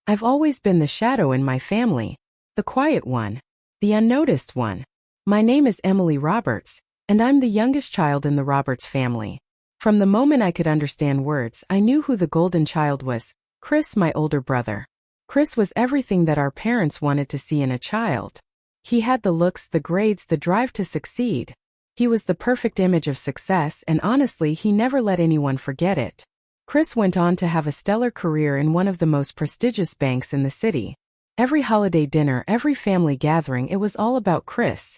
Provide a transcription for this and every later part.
I've always been the shadow in my family, the quiet one, the unnoticed one. My name is Emily Roberts, and I'm the youngest child in the Roberts family. From the moment I could understand words, I knew who the golden child was, Chris, my older brother. Chris was everything that our parents wanted to see in a child. He had the looks, the grades, the drive to succeed. He was the perfect image of success, and honestly, he never let anyone forget it. Chris went on to have a stellar career in one of the most prestigious banks in the city. Every holiday dinner, every family gathering, it was all about Chris.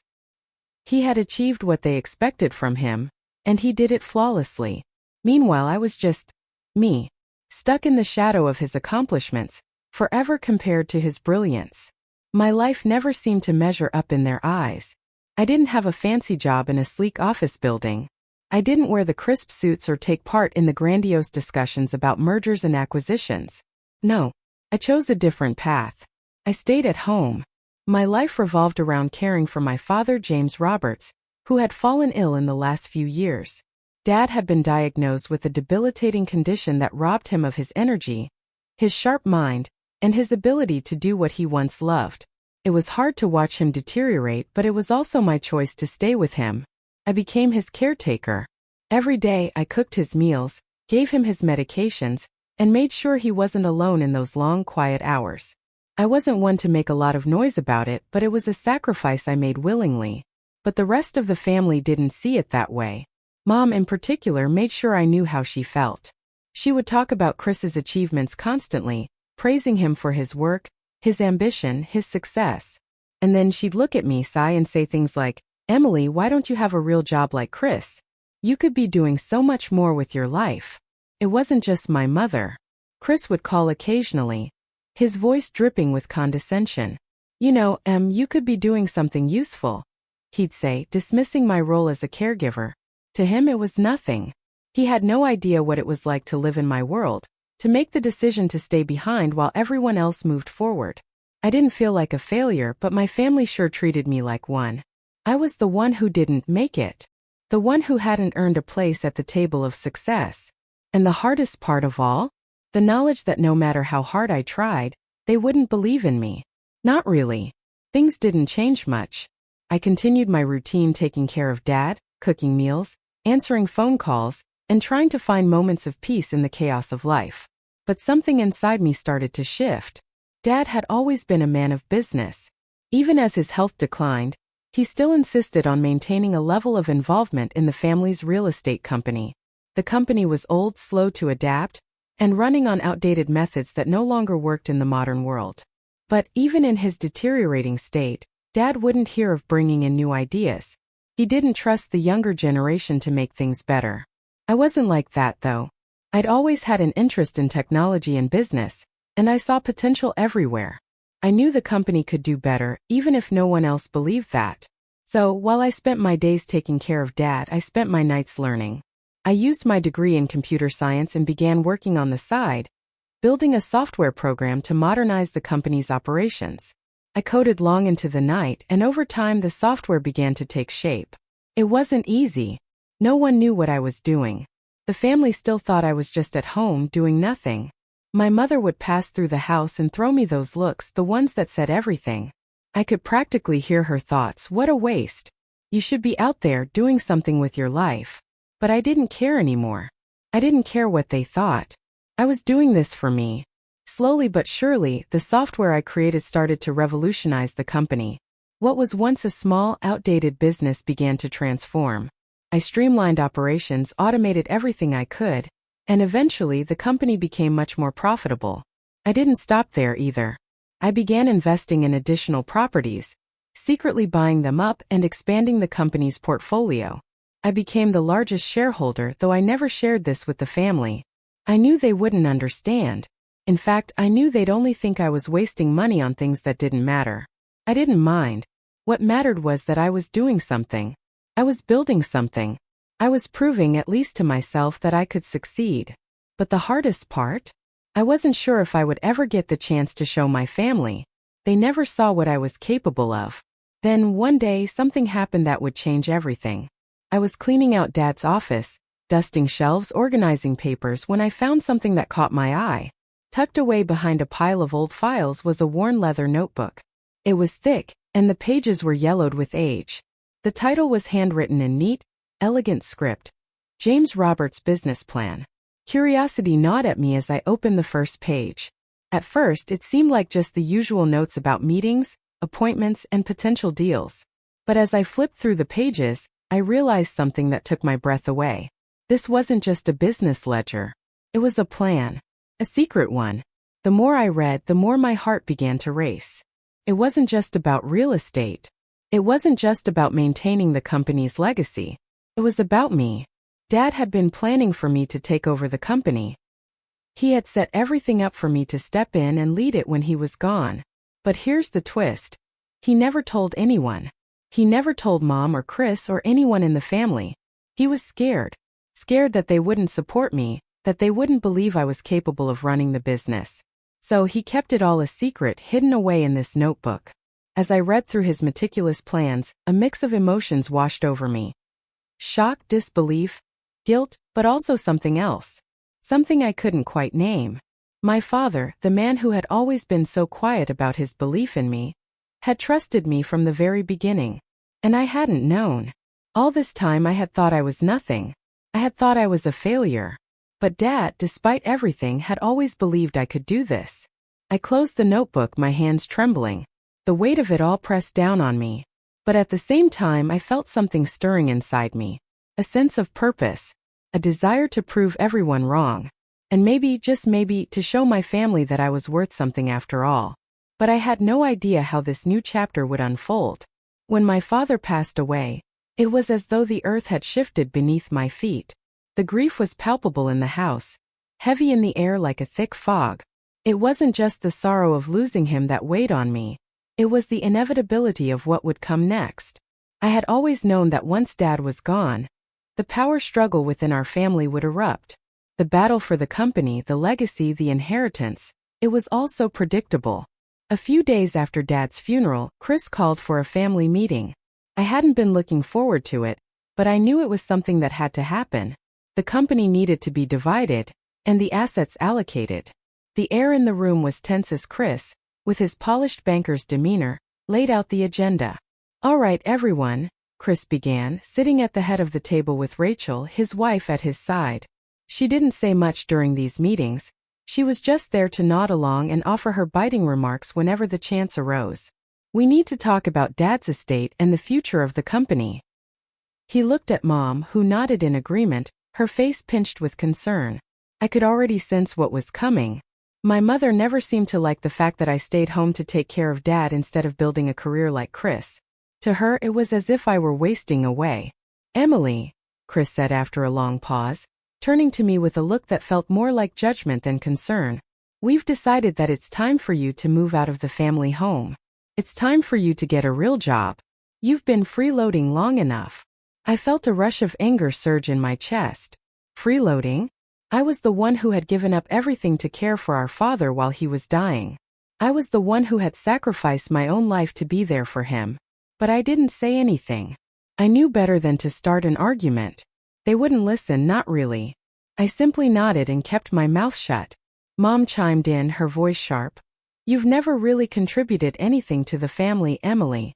He had achieved what they expected from him, and he did it flawlessly. Meanwhile, I was just me, stuck in the shadow of his accomplishments, forever compared to his brilliance. My life never seemed to measure up in their eyes. I didn't have a fancy job in a sleek office building. I didn't wear the crisp suits or take part in the grandiose discussions about mergers and acquisitions. No, I chose a different path. I stayed at home. My life revolved around caring for my father, James Roberts, who had fallen ill in the last few years. Dad had been diagnosed with a debilitating condition that robbed him of his energy, his sharp mind, and his ability to do what he once loved. It was hard to watch him deteriorate, but it was also my choice to stay with him. I became his caretaker. Every day I cooked his meals, gave him his medications, and made sure he wasn't alone in those long, quiet hours. I wasn't one to make a lot of noise about it, but it was a sacrifice I made willingly. But the rest of the family didn't see it that way. Mom, in particular, made sure I knew how she felt. She would talk about Chris's achievements constantly, praising him for his work, his ambition, his success. And then she'd look at me, sigh, and say things like, "Emily, why don't you have a real job like Chris? You could be doing so much more with your life." It wasn't just my mother. Chris would call occasionally, his voice dripping with condescension. "You know, you could be doing something useful," he'd say, dismissing my role as a caregiver. To him it was nothing. He had no idea what it was like to live in my world, to make the decision to stay behind while everyone else moved forward. I didn't feel like a failure, but my family sure treated me like one. I was the one who didn't make it. The one who hadn't earned a place at the table of success. And the hardest part of all? The knowledge that no matter how hard I tried, they wouldn't believe in me. Not really. Things didn't change much. I continued my routine, taking care of Dad, cooking meals, answering phone calls, and trying to find moments of peace in the chaos of life. But something inside me started to shift. Dad had always been a man of business. Even as his health declined, he still insisted on maintaining a level of involvement in the family's real estate company. The company was old, slow to adapt, and running on outdated methods that no longer worked in the modern world. But even in his deteriorating state, Dad wouldn't hear of bringing in new ideas. He didn't trust the younger generation to make things better. I wasn't like that, though. I'd always had an interest in technology and business, and I saw potential everywhere. I knew the company could do better, even if no one else believed that. So, while I spent my days taking care of Dad, I spent my nights learning. I used my degree in computer science and began working on the side, building a software program to modernize the company's operations. I coded long into the night, and over time the software began to take shape. It wasn't easy. No one knew what I was doing. The family still thought I was just at home doing nothing. My mother would pass through the house and throw me those looks, the ones that said everything. I could practically hear her thoughts, "What a waste. You should be out there doing something with your life." But I didn't care anymore. I didn't care what they thought. I was doing this for me. Slowly but surely, the software I created started to revolutionize the company. What was once a small, outdated business began to transform. I streamlined operations, automated everything I could, and eventually the company became much more profitable. I didn't stop there either. I began investing in additional properties, secretly buying them up and expanding the company's portfolio. I became the largest shareholder, though I never shared this with the family. I knew they wouldn't understand. In fact, I knew they'd only think I was wasting money on things that didn't matter. I didn't mind. What mattered was that I was doing something. I was building something. I was proving, at least to myself, that I could succeed. But the hardest part? I wasn't sure if I would ever get the chance to show my family. They never saw what I was capable of. Then, one day, something happened that would change everything. I was cleaning out Dad's office, dusting shelves, organizing papers, when I found something that caught my eye. Tucked away behind a pile of old files was a worn leather notebook. It was thick, and the pages were yellowed with age. The title was handwritten in neat, elegant script. James Roberts' Business Plan. Curiosity gnawed at me as I opened the first page. At first, it seemed like just the usual notes about meetings, appointments, and potential deals. But as I flipped through the pages, I realized something that took my breath away. This wasn't just a business ledger. It was a plan. A secret one. The more I read, the more my heart began to race. It wasn't just about real estate. It wasn't just about maintaining the company's legacy. It was about me. Dad had been planning for me to take over the company. He had set everything up for me to step in and lead it when he was gone. But here's the twist. He never told anyone. He never told Mom or Chris or anyone in the family. He was scared. Scared that they wouldn't support me, that they wouldn't believe I was capable of running the business. So he kept it all a secret, hidden away in this notebook. As I read through his meticulous plans, a mix of emotions washed over me. Shock, disbelief, guilt, but also something else. Something I couldn't quite name. My father, the man who had always been so quiet about his belief in me, had trusted me from the very beginning. And I hadn't known. All this time I had thought I was nothing. I had thought I was a failure. But Dad, despite everything, had always believed I could do this. I closed the notebook, my hands trembling. The weight of it all pressed down on me. But at the same time I felt something stirring inside me. A sense of purpose. A desire to prove everyone wrong. And maybe, just maybe, to show my family that I was worth something after all. But I had no idea how this new chapter would unfold. When my father passed away, it was as though the earth had shifted beneath my feet. The grief was palpable in the house, heavy in the air like a thick fog. It wasn't just the sorrow of losing him that weighed on me. It was the inevitability of what would come next. I had always known that once Dad was gone, the power struggle within our family would erupt. The battle for the company, the legacy, the inheritance. It was all so predictable. A few days after Dad's funeral, Chris called for a family meeting. I hadn't been looking forward to it, but I knew it was something that had to happen. The company needed to be divided, and the assets allocated. The air in the room was tense as Chris, with his polished banker's demeanor, laid out the agenda. "All right, everyone," Chris began, sitting at the head of the table with Rachel, his wife, at his side. She didn't say much during these meetings. She was just there to nod along and offer her biting remarks whenever the chance arose. "We need to talk about Dad's estate and the future of the company." He looked at Mom, who nodded in agreement, her face pinched with concern. I could already sense what was coming. My mother never seemed to like the fact that I stayed home to take care of Dad instead of building a career like Chris. To her, it was as if I were wasting away. "Emily," Chris said after a long pause, turning to me with a look that felt more like judgment than concern. "We've decided that it's time for you to move out of the family home. It's time for you to get a real job. You've been freeloading long enough." I felt a rush of anger surge in my chest. Freeloading? I was the one who had given up everything to care for our father while he was dying. I was the one who had sacrificed my own life to be there for him. But I didn't say anything. I knew better than to start an argument. They wouldn't listen, not really. I simply nodded and kept my mouth shut. Mom chimed in, her voice sharp. "You've never really contributed anything to the family, Emily.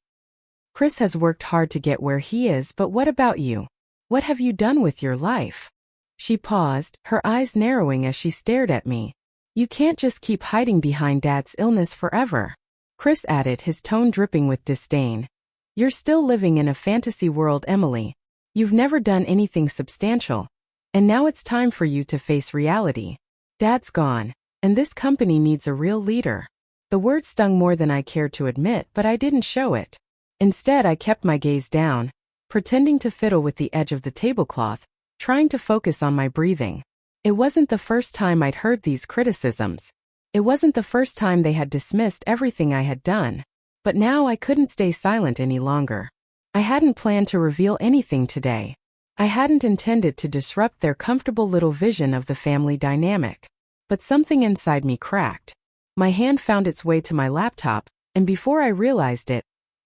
Chris has worked hard to get where he is, but what about you? What have you done with your life?" She paused, her eyes narrowing as she stared at me. "You can't just keep hiding behind Dad's illness forever," Chris added, his tone dripping with disdain. "You're still living in a fantasy world, Emily. You've never done anything substantial. And now it's time for you to face reality. Dad's gone, and this company needs a real leader." The word stung more than I cared to admit, but I didn't show it. Instead, I kept my gaze down, pretending to fiddle with the edge of the tablecloth, trying to focus on my breathing. It wasn't the first time I'd heard these criticisms. It wasn't the first time they had dismissed everything I had done. But now I couldn't stay silent any longer. I hadn't planned to reveal anything today. I hadn't intended to disrupt their comfortable little vision of the family dynamic. But something inside me cracked. My hand found its way to my laptop, and before I realized it,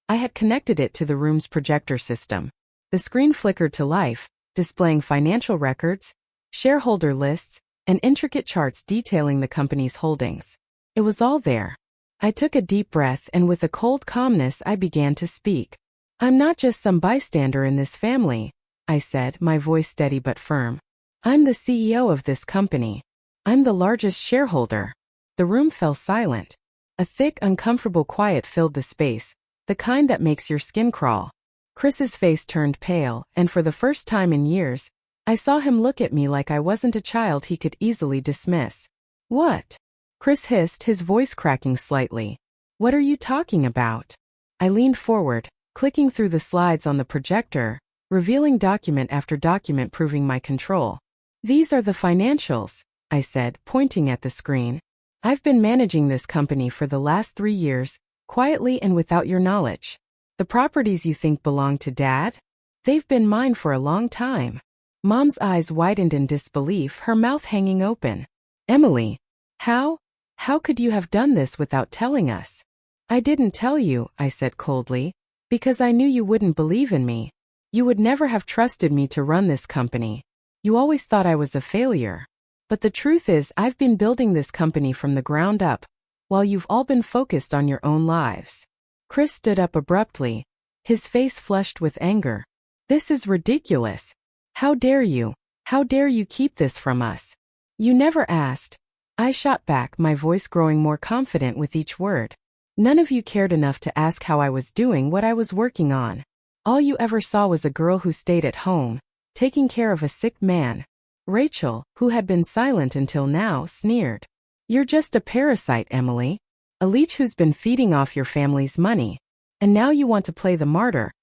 I had connected it to the room's projector system. The screen flickered to life, displaying financial records, shareholder lists, and intricate charts detailing the company's holdings. It was all there. I took a deep breath and with a cold calmness I began to speak. "I'm not just some bystander in this family," I said, my voice steady but firm. "I'm the CEO of this company. I'm the largest shareholder." The room fell silent. A thick, uncomfortable quiet filled the space, the kind that makes your skin crawl. Chris's face turned pale, and for the first time in years, I saw him look at me like I wasn't a child he could easily dismiss. "What?" Chris hissed, his voice cracking slightly. "What are you talking about?" I leaned forward, clicking through the slides on the projector, revealing document after document proving my control. "These are the financials," I said, pointing at the screen. "I've been managing this company for the last 3 years, quietly and without your knowledge. The properties you think belong to Dad? They've been mine for a long time." Mom's eyes widened in disbelief, her mouth hanging open. "Emily, how could you have done this without telling us?" "I didn't tell you," I said coldly, "because I knew you wouldn't believe in me. You would never have trusted me to run this company. You always thought I was a failure. But the truth is I've been building this company from the ground up, while you've all been focused on your own lives." Chris stood up abruptly, his face flushed with anger. "This is ridiculous. How dare you? How dare you keep this from us? You never asked." I shot back, my voice growing more confident with each word. "None of you cared enough to ask how I was doing what I was working on. All you ever saw was a girl who stayed at home, taking care of a sick man." Rachel, who had been silent until now, sneered. "You're just a parasite, Emily. A leech who's been feeding off your family's money. And now you want to play the martyr,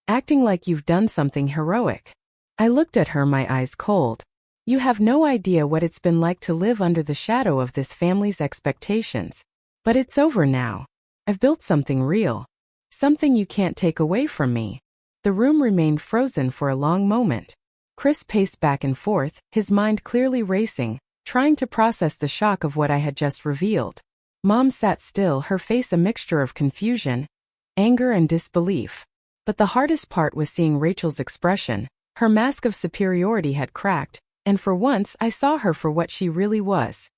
acting like you've done something heroic." I looked at her, my eyes cold. "You have no idea what it's been like to live under the shadow of this family's expectations. But it's over now. I've built something real. Something you can't take away from me." The room remained frozen for a long moment. Chris paced back and forth, his mind clearly racing, trying to process the shock of what I had just revealed. Mom sat still, her face a mixture of confusion, anger and disbelief. But the hardest part was seeing Rachel's expression. Her mask of superiority had cracked, and for once I saw her for what she really was.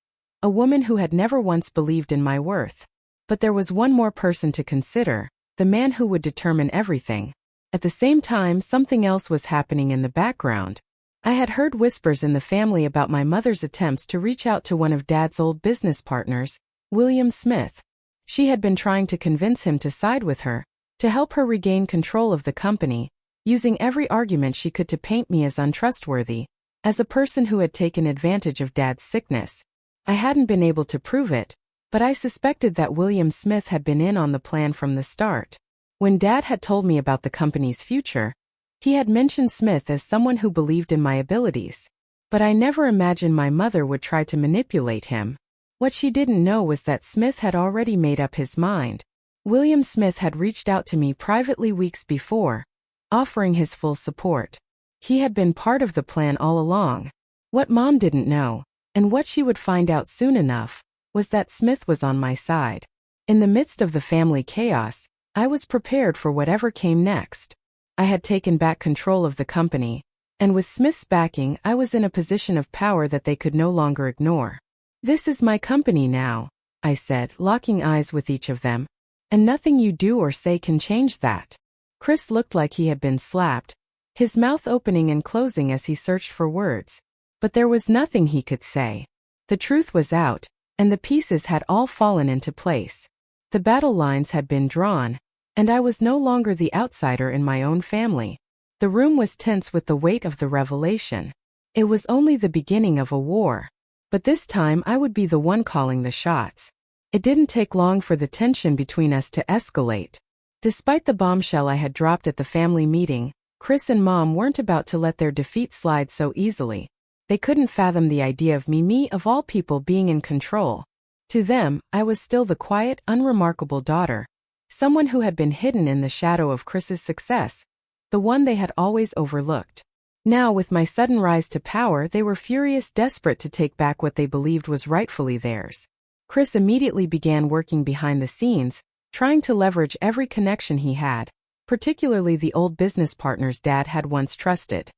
A woman who had never once believed in my worth. But there was one more person to consider, the man who would determine everything. At the same time, something else was happening in the background. I had heard whispers in the family about my mother's attempts to reach out to one of Dad's old business partners, William Smith. She had been trying to convince him to side with her, to help her regain control of the company, using every argument she could to paint me as untrustworthy, as a person who had taken advantage of Dad's sickness. I hadn't been able to prove it, but I suspected that William Smith had been in on the plan from the start. When Dad had told me about the company's future, he had mentioned Smith as someone who believed in my abilities. But I never imagined my mother would try to manipulate him. What she didn't know was that Smith had already made up his mind. William Smith had reached out to me privately weeks before, offering his full support. He had been part of the plan all along. What Mom didn't know, and what she would find out soon enough, was that Smith was on my side. In the midst of the family chaos, I was prepared for whatever came next. I had taken back control of the company, and with Smith's backing, I was in a position of power that they could no longer ignore. "This is my company now," I said, locking eyes with each of them, "and nothing you do or say can change that." Chris looked like he had been slapped, his mouth opening and closing as he searched for words. But there was nothing he could say. The truth was out, and the pieces had all fallen into place. The battle lines had been drawn, and I was no longer the outsider in my own family. The room was tense with the weight of the revelation. It was only the beginning of a war. But this time I would be the one calling the shots. It didn't take long for the tension between us to escalate. Despite the bombshell I had dropped at the family meeting, Chris and Mom weren't about to let their defeat slide so easily. They couldn't fathom the idea of me of all people being in control. To them, I was still the quiet, unremarkable daughter, someone who had been hidden in the shadow of Chris's success, the one they had always overlooked. Now, with my sudden rise to power, they were furious, desperate to take back what they believed was rightfully theirs. Chris immediately began working behind the scenes, trying to leverage every connection he had, particularly the old business partners Dad had once trusted.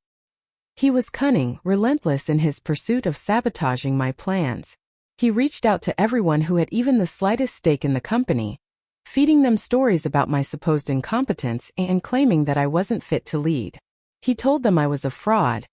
He was cunning, relentless in his pursuit of sabotaging my plans. He reached out to everyone who had even the slightest stake in the company, feeding them stories about my supposed incompetence and claiming that I wasn't fit to lead. He told them I was a fraud,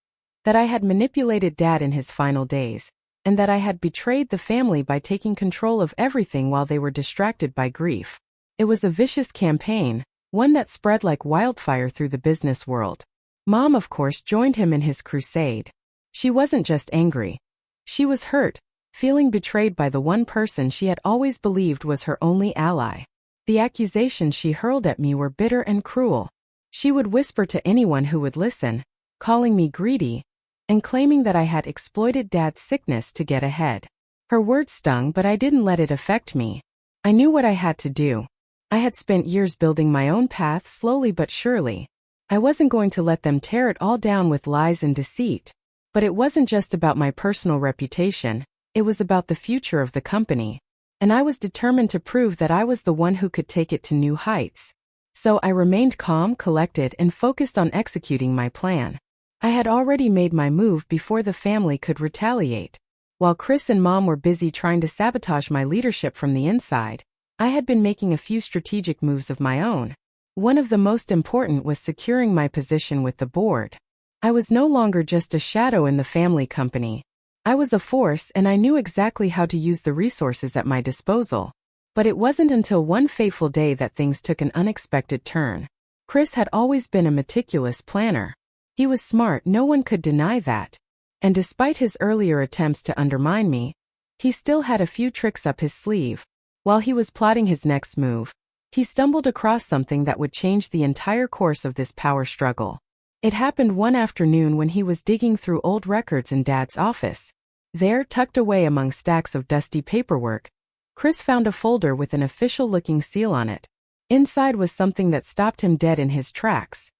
that I had manipulated Dad in his final days, and that I had betrayed the family by taking control of everything while they were distracted by grief. It was a vicious campaign, one that spread like wildfire through the business world. Mom, of course, joined him in his crusade. She wasn't just angry. She was hurt, feeling betrayed by the one person she had always believed was her only ally. The accusations she hurled at me were bitter and cruel. She would whisper to anyone who would listen, calling me greedy, and claiming that I had exploited Dad's sickness to get ahead. Her words stung, but I didn't let it affect me. I knew what I had to do. I had spent years building my own path slowly but surely. I wasn't going to let them tear it all down with lies and deceit. But it wasn't just about my personal reputation, it was about the future of the company. And I was determined to prove that I was the one who could take it to new heights. So I remained calm, collected, and focused on executing my plan. I had already made my move before the family could retaliate. While Chris and Mom were busy trying to sabotage my leadership from the inside, I had been making a few strategic moves of my own. One of the most important was securing my position with the board. I was no longer just a shadow in the family company. I was a force, and I knew exactly how to use the resources at my disposal. But it wasn't until one fateful day that things took an unexpected turn. Chris had always been a meticulous planner. He was smart, no one could deny that. And despite his earlier attempts to undermine me, he still had a few tricks up his sleeve. While he was plotting his next move, he stumbled across something that would change the entire course of this power struggle. It happened one afternoon when he was digging through old records in Dad's office. There, tucked away among stacks of dusty paperwork, Chris found a folder with an official-looking seal on it. Inside was something that stopped him dead in his tracks.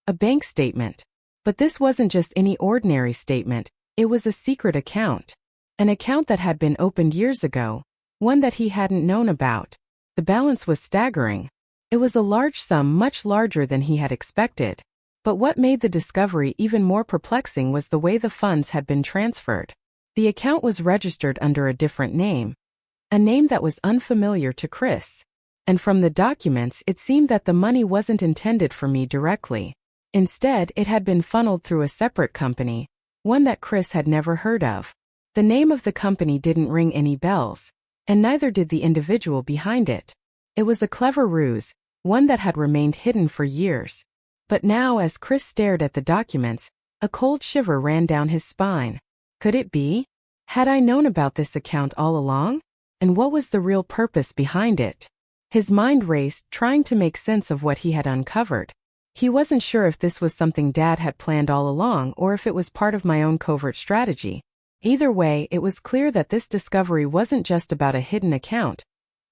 A bank statement. But this wasn't just any ordinary statement, it was a secret account. An account that had been opened years ago, one that he hadn't known about. The balance was staggering. It was a large sum, much larger than he had expected. But what made the discovery even more perplexing was the way the funds had been transferred. The account was registered under a different name, a name that was unfamiliar to Chris. And from the documents, it seemed that the money wasn't intended for me directly. Instead, it had been funneled through a separate company, one that Chris had never heard of. The name of the company didn't ring any bells, and neither did the individual behind it. It was a clever ruse, one that had remained hidden for years. But now, as Chris stared at the documents, a cold shiver ran down his spine. Could it be? Had I known about this account all along? And what was the real purpose behind it? His mind raced, trying to make sense of what he had uncovered. He wasn't sure if this was something Dad had planned all along or if it was part of my own covert strategy. Either way, it was clear that this discovery wasn't just about a hidden account.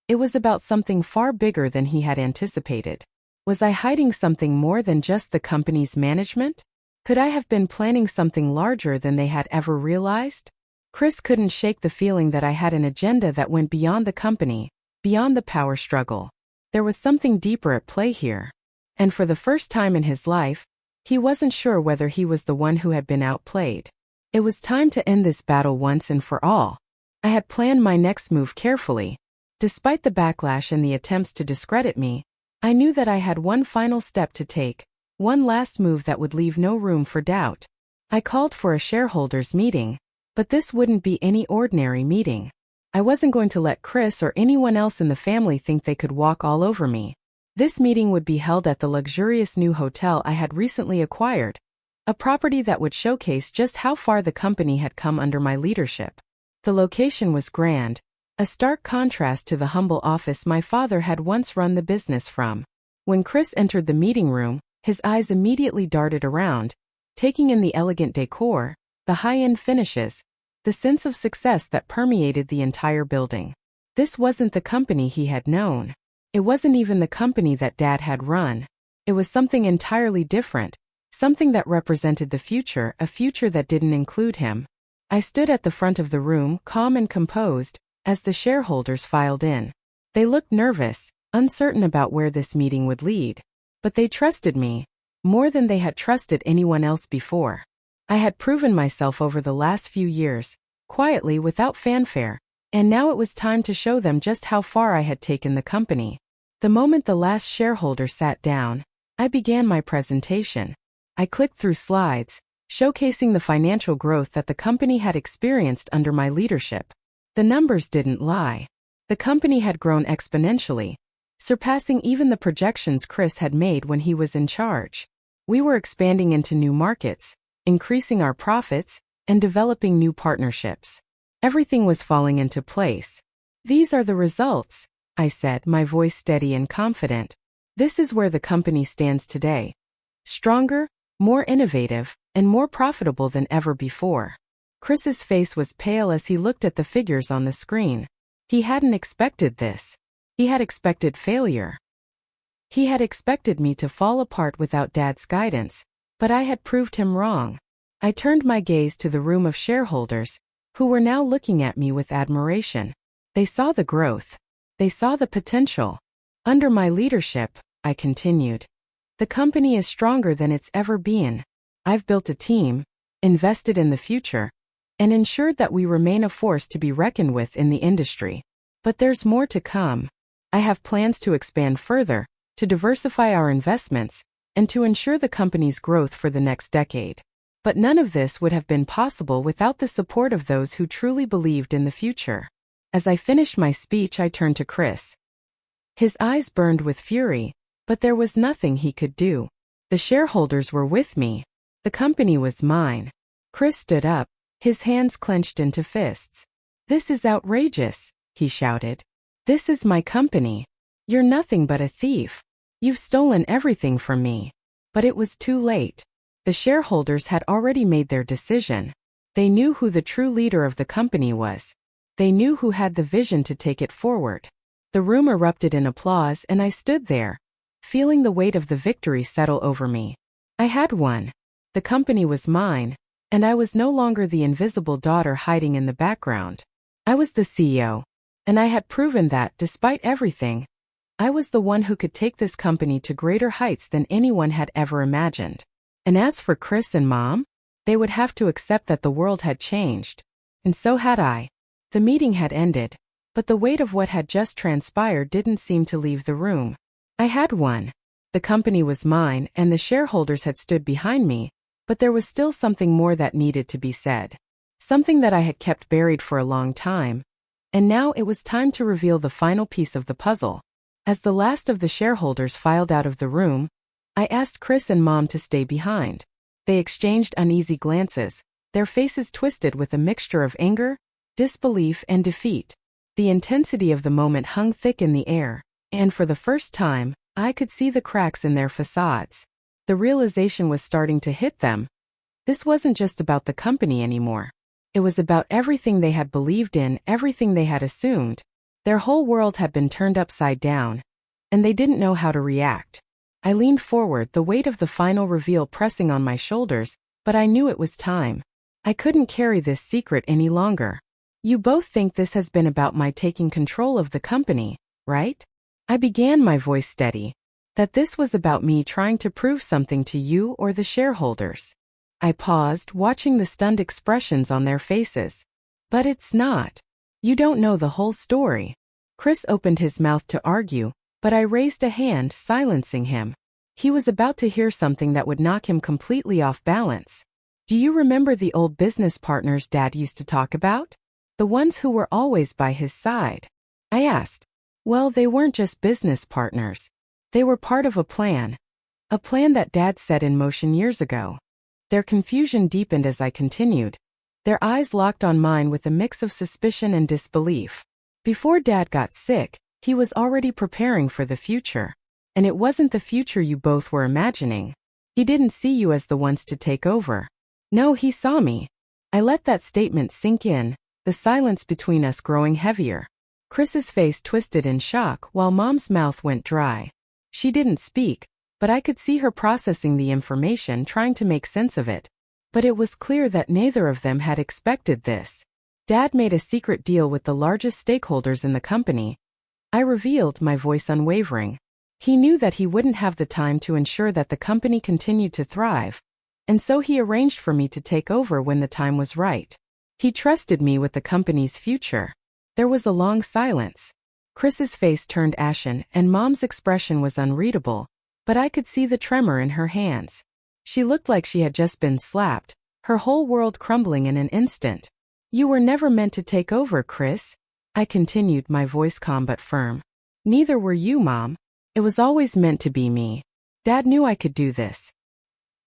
It was about something far bigger than he had anticipated. Was I hiding something more than just the company's management? Could I have been planning something larger than they had ever realized? Chris couldn't shake the feeling that I had an agenda that went beyond the company, beyond the power struggle. There was something deeper at play here. And for the first time in his life, he wasn't sure whether he was the one who had been outplayed. It was time to end this battle once and for all. I had planned my next move carefully. Despite the backlash and the attempts to discredit me, I knew that I had one final step to take, one last move that would leave no room for doubt. I called for a shareholders' meeting, but this wouldn't be any ordinary meeting. I wasn't going to let Chris or anyone else in the family think they could walk all over me. This meeting would be held at the luxurious new hotel I had recently acquired, a property that would showcase just how far the company had come under my leadership. The location was grand, a stark contrast to the humble office my father had once run the business from. When Chris entered the meeting room, his eyes immediately darted around, taking in the elegant decor, the high-end finishes, the sense of success that permeated the entire building. This wasn't the company he had known. It wasn't even the company that Dad had run. It was something entirely different, something that represented the future, a future that didn't include him. I stood at the front of the room, calm and composed, as the shareholders filed in. They looked nervous, uncertain about where this meeting would lead. But they trusted me, more than they had trusted anyone else before. I had proven myself over the last few years, quietly without fanfare, and now it was time to show them just how far I had taken the company. The moment the last shareholder sat down, I began my presentation. I clicked through slides, showcasing the financial growth that the company had experienced under my leadership. The numbers didn't lie. The company had grown exponentially, surpassing even the projections Chris had made when he was in charge. We were expanding into new markets, increasing our profits, and developing new partnerships. Everything was falling into place. "These are the results," I said, my voice steady and confident. "This is where the company stands today. Stronger, more innovative, and more profitable than ever before." Chris's face was pale as he looked at the figures on the screen. He hadn't expected this. He had expected failure. He had expected me to fall apart without Dad's guidance, but I had proved him wrong. I turned my gaze to the room of shareholders, who were now looking at me with admiration. They saw the growth. They saw the potential. "Under my leadership," I continued, "the company is stronger than it's ever been. I've built a team, invested in the future, and ensured that we remain a force to be reckoned with in the industry. But there's more to come. I have plans to expand further, to diversify our investments, and to ensure the company's growth for the next decade. But none of this would have been possible without the support of those who truly believed in the future." As I finished my speech, I turned to Chris. His eyes burned with fury, but there was nothing he could do. The shareholders were with me. The company was mine. Chris stood up, his hands clenched into fists. "This is outrageous," he shouted. "This is my company. You're nothing but a thief. You've stolen everything from me." But it was too late. The shareholders had already made their decision. They knew who the true leader of the company was. They knew who had the vision to take it forward. The room erupted in applause, and I stood there, feeling the weight of the victory settle over me. I had won. The company was mine, and I was no longer the invisible daughter hiding in the background. I was the CEO, and I had proven that, despite everything, I was the one who could take this company to greater heights than anyone had ever imagined. And as for Chris and Mom, they would have to accept that the world had changed. And so had I. The meeting had ended, but the weight of what had just transpired didn't seem to leave the room. I had won. The company was mine, and the shareholders had stood behind me, but there was still something more that needed to be said. Something that I had kept buried for a long time. And now it was time to reveal the final piece of the puzzle. As the last of the shareholders filed out of the room, I asked Chris and Mom to stay behind. They exchanged uneasy glances, their faces twisted with a mixture of anger, disbelief, and defeat. The intensity of the moment hung thick in the air, and for the first time, I could see the cracks in their facades. The realization was starting to hit them. This wasn't just about the company anymore. It was about everything they had believed in, everything they had assumed. Their whole world had been turned upside down, and they didn't know how to react. I leaned forward, the weight of the final reveal pressing on my shoulders, but I knew it was time. I couldn't carry this secret any longer. "You both think this has been about my taking control of the company, right?" I began, my voice steady. "That this was about me trying to prove something to you or the shareholders." I paused, watching the stunned expressions on their faces. "But it's not. You don't know the whole story." Chris opened his mouth to argue, but I raised a hand, silencing him. He was about to hear something that would knock him completely off balance. "Do you remember the old business partners Dad used to talk about? The ones who were always by his side?" I asked. "Well, they weren't just business partners. They were part of a plan that Dad set in motion years ago." Their confusion deepened as I continued. Their eyes locked on mine with a mix of suspicion and disbelief. "Before Dad got sick, he was already preparing for the future. And it wasn't the future you both were imagining. He didn't see you as the ones to take over. No, he saw me." I let that statement sink in, the silence between us growing heavier. Chris's face twisted in shock while Mom's mouth went dry. She didn't speak, but I could see her processing the information, trying to make sense of it. But it was clear that neither of them had expected this. Dad made a secret deal with the largest stakeholders in the company. I revealed, my voice unwavering. He knew that he wouldn't have the time to ensure that the company continued to thrive, and so he arranged for me to take over when the time was right. He trusted me with the company's future. There was a long silence. Chris's face turned ashen and Mom's expression was unreadable, but I could see the tremor in her hands. She looked like she had just been slapped, her whole world crumbling in an instant. "You were never meant to take over, Chris," I continued, my voice calm but firm. "Neither were you, Mom. It was always meant to be me. Dad knew I could do this.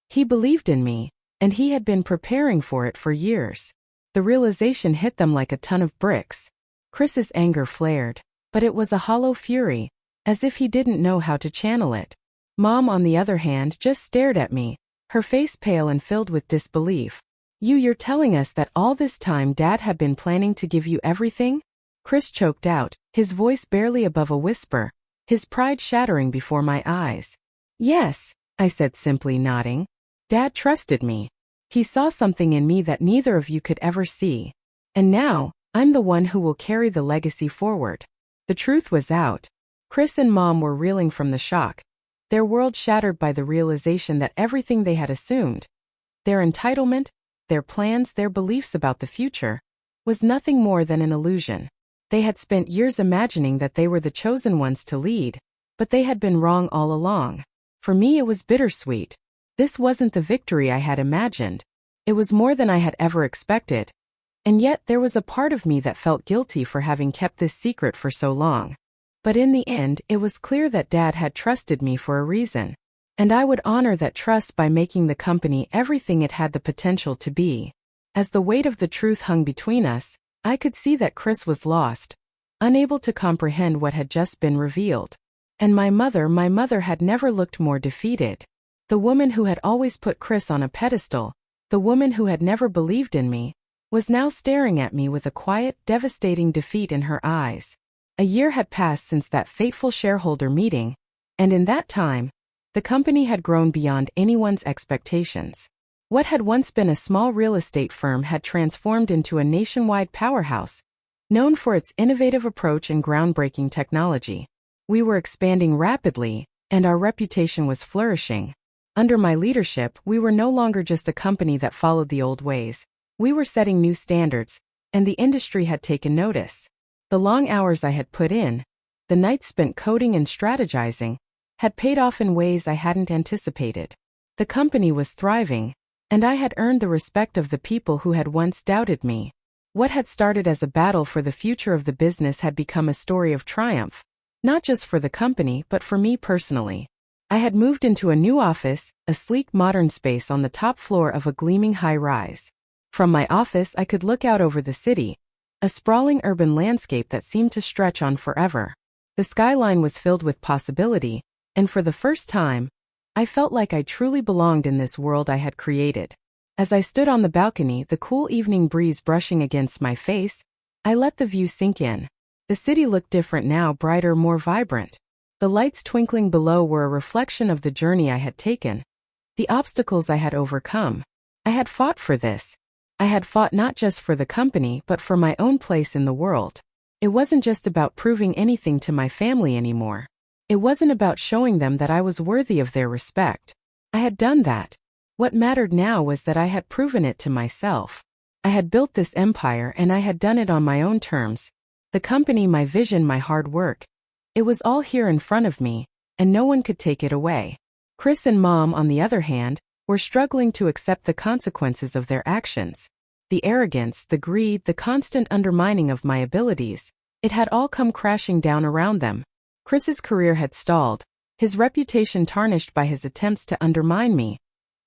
He believed in me, and he had been preparing for it for years." The realization hit them like a ton of bricks. Chris's anger flared, but it was a hollow fury, as if he didn't know how to channel it. Mom, on the other hand, just stared at me, her face pale and filled with disbelief. You're telling us that all this time Dad had been planning to give you everything?" Chris choked out, his voice barely above a whisper, his pride shattering before my eyes. "Yes," I said simply, nodding. "Dad trusted me. He saw something in me that neither of you could ever see. And now, I'm the one who will carry the legacy forward." The truth was out. Chris and Mom were reeling from the shock, their world shattered by the realization that everything they had assumed, their entitlement, their plans, their beliefs about the future, was nothing more than an illusion. They had spent years imagining that they were the chosen ones to lead, but they had been wrong all along. For me, it was bittersweet. This wasn't the victory I had imagined. It was more than I had ever expected. And yet there was a part of me that felt guilty for having kept this secret for so long. But in the end, it was clear that Dad had trusted me for a reason. And I would honor that trust by making the company everything it had the potential to be. As the weight of the truth hung between us, I could see that Chris was lost, unable to comprehend what had just been revealed. And my mother had never looked more defeated. The woman who had always put Chris on a pedestal, the woman who had never believed in me, was now staring at me with a quiet, devastating defeat in her eyes. A year had passed since that fateful shareholder meeting, and in that time, the company had grown beyond anyone's expectations. What had once been a small real estate firm had transformed into a nationwide powerhouse, known for its innovative approach and groundbreaking technology. We were expanding rapidly, and our reputation was flourishing. Under my leadership, we were no longer just a company that followed the old ways. We were setting new standards, and the industry had taken notice. The long hours I had put in, the nights spent coding and strategizing, had paid off in ways I hadn't anticipated. The company was thriving, and I had earned the respect of the people who had once doubted me. What had started as a battle for the future of the business had become a story of triumph, not just for the company but for me personally. I had moved into a new office, a sleek modern space on the top floor of a gleaming high-rise. From my office I could look out over the city, a sprawling urban landscape that seemed to stretch on forever. The skyline was filled with possibility, and for the first time, I felt like I truly belonged in this world I had created. As I stood on the balcony, the cool evening breeze brushing against my face, I let the view sink in. The city looked different now, brighter, more vibrant. The lights twinkling below were a reflection of the journey I had taken, the obstacles I had overcome. I had fought for this. I had fought not just for the company but for my own place in the world. It wasn't just about proving anything to my family anymore. It wasn't about showing them that I was worthy of their respect. I had done that. What mattered now was that I had proven it to myself. I had built this empire and I had done it on my own terms. The company, my vision, my hard work. It was all here in front of me, and no one could take it away. Chris and Mom, on the other hand, were struggling to accept the consequences of their actions. The arrogance, the greed, the constant undermining of my abilities, it had all come crashing down around them. Chris's career had stalled, his reputation tarnished by his attempts to undermine me,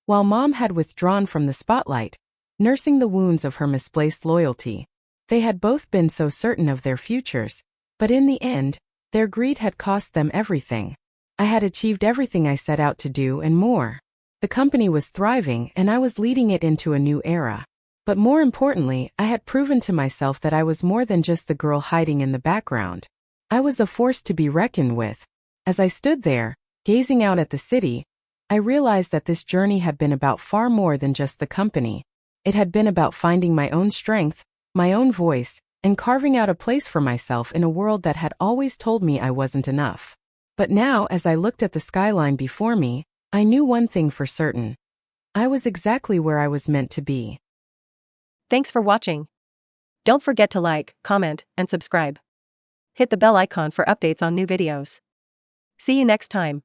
while Mom had withdrawn from the spotlight, nursing the wounds of her misplaced loyalty. They had both been so certain of their futures, but in the end, their greed had cost them everything. I had achieved everything I set out to do and more. The company was thriving and I was leading it into a new era. But more importantly, I had proven to myself that I was more than just the girl hiding in the background. I was a force to be reckoned with. As I stood there, gazing out at the city, I realized that this journey had been about far more than just the company. It had been about finding my own strength, my own voice, and carving out a place for myself in a world that had always told me I wasn't enough. But now, as I looked at the skyline before me, I knew one thing for certain. I was exactly where I was meant to be. Thanks for watching. Don't forget to like, comment, and subscribe. Hit the bell icon for updates on new videos. See you next time.